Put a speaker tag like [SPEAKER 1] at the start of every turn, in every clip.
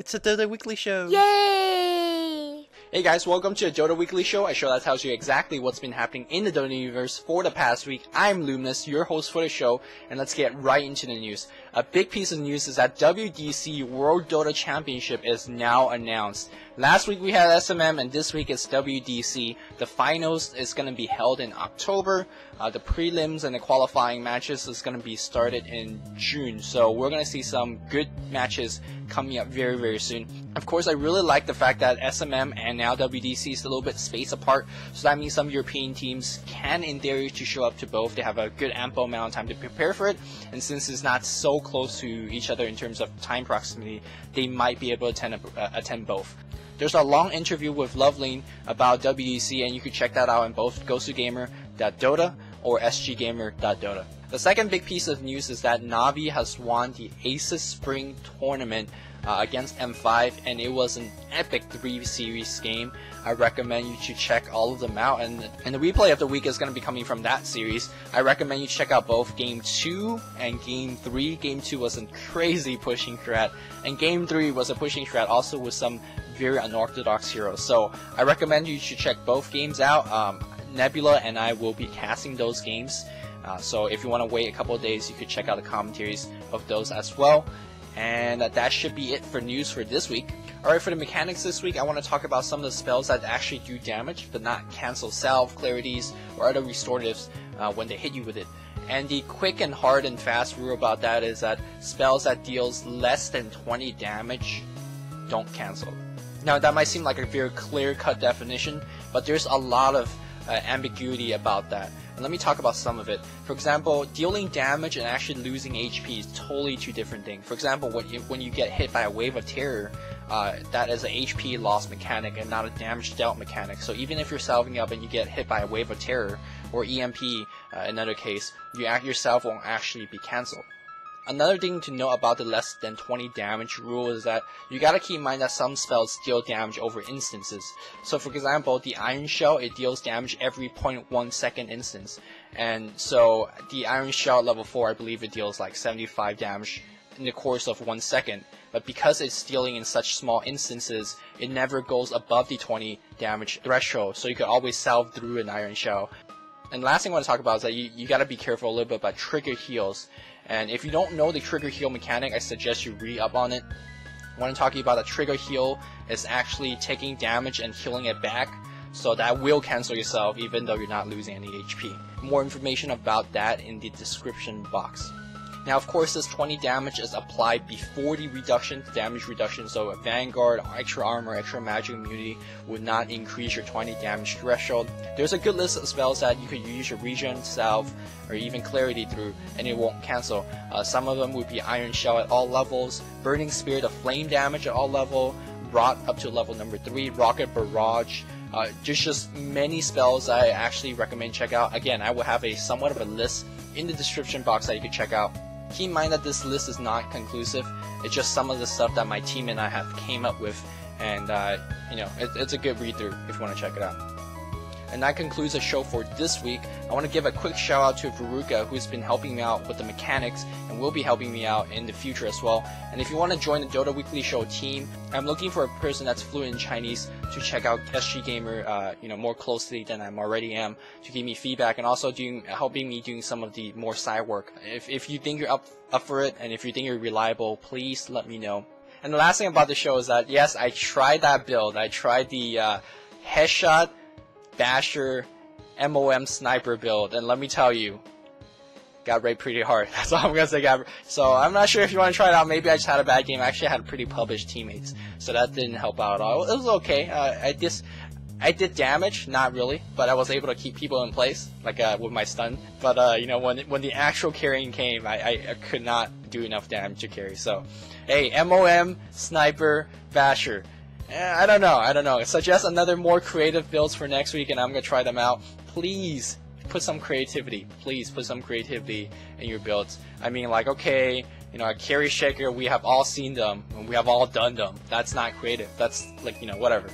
[SPEAKER 1] It's a Dota Weekly Show!
[SPEAKER 2] Yay!
[SPEAKER 1] Hey guys, welcome to a Dota Weekly Show, a show that tells you exactly what's been happening in the Dota universe for the past week. I'm Luminous, your host for the show, and let's get right into the news. A big piece of news is that WDC World Dota Championship is now announced. Last week we had SMM, and this week it's WDC. The finals is going to be held in October. The prelims and the qualifying matches is going to be started in June. So we're going to see some good matches coming up very soon. Of course, I really like the fact that SMM and now WDC is a little bit spaced apart. So that means some European teams can, in theory, to show up to both. They have a good ample amount of time to prepare for it. And since it's not so close to each other in terms of time proximity, they might be able to attend both. There's a long interview with Loveline about WDC, and you can check that out on both GhostToGamer.Dota or SGGamer.Dota. The second big piece of news is that Navi has won the Asus Spring Tournament against M5, and it was an epic 3 series game. I recommend you to check all of them out, and the replay of the week is going to be coming from that series. I recommend you check out both Game 2 and Game 3. Game 2 was a crazy pushing strat, and Game 3 was a pushing strat also with some very unorthodox heroes. So I recommend you to check both games out. Nebula and I will be casting those games. So if you want to wait a couple of days, you could check out the commentaries of those as well. And that should be it for news for this week. Alright, for the mechanics this week, I want to talk about some of the spells that actually do damage, but not cancel Salve, Clarities, or other restoratives when they hit you with it. And the quick and hard and fast rule about that is that spells that deals less than 20 damage don't cancel. Now that might seem like a very clear-cut definition, but there's a lot of ambiguity about that. And let me talk about some of it. For example, dealing damage and actually losing HP is totally two different things. For example, when you get hit by a wave of terror, that is an HP loss mechanic and not a damage dealt mechanic. So even if you're salving up and you get hit by a wave of terror, or EMP in another case, your salve won't actually be cancelled. Another thing to note about the less than 20 damage rule is that you gotta keep in mind that some spells deal damage over instances. So for example, the Iron Shell, it deals damage every 0.1 second instance. And so the Iron Shell at level 4, I believe it deals like 75 damage in the course of 1 second. But because it's dealing in such small instances, it never goes above the 20 damage threshold. So you can always salve through an Iron Shell. And the last thing I want to talk about is that you gotta be careful a little bit about trigger heals. And if you don't know the trigger heal mechanic, I suggest you read up on it. When I'm talking about a trigger heal, is actually taking damage and healing it back, so that will cancel yourself even though you're not losing any HP. More information about that in the description box. Now of course this 20 damage is applied before the reduction, damage reduction, so Vanguard, extra armor, extra magic immunity would not increase your 20 damage threshold. There's a good list of spells that you could use your Regen, Salve, or even Clarity through, and it won't cancel. Some of them would be Iron Shell at all levels, Burning Spirit of flame damage at all level, Rot up to level number 3, Rocket Barrage. There's just many spells I actually recommend check out. Again, I will have somewhat of a list in the description box that you can check out. Keep in mind that this list is not conclusive. It's just some of the stuff that my team and I have came up with, and it's a good read through if you want to check it out. And that concludes the show for this week. I want to give a quick shout out to Veruca, who's been helping me out with the mechanics and will be helping me out in the future as well. And if you want to join the Dota Weekly Show team, I'm looking for a person that's fluent in Chinese to check out SG Gamer more closely than I already am, to give me feedback and also helping me doing some of the more side work. If you think you're up for it and if you think you're reliable, please let me know. And the last thing about the show is that yes, I tried that build. I tried the headshot Basher MOM sniper build, and let me tell you, got raped pretty hard. That's all I'm gonna say. So I'm not sure if you want to try it out. Maybe I just had a bad game. I actually had pretty published teammates, so that didn't help out at all. It was okay. I did damage, not really, but I was able to keep people in place, like with my stun. But when the actual carrying came, I could not do enough damage to carry. So, hey, MOM sniper Basher. I don't know. Suggest another more creative builds for next week, and I'm gonna try them out. Please put some creativity. Please put some creativity in your builds. I mean, like, okay, a carry shaker, we have all seen them and we have all done them. That's not creative. That's like, whatever.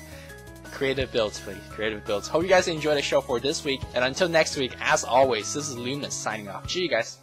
[SPEAKER 1] Creative builds, please. Creative builds. Hope you guys enjoyed the show for this week, and until next week, as always, this is Luminous signing off. See you guys.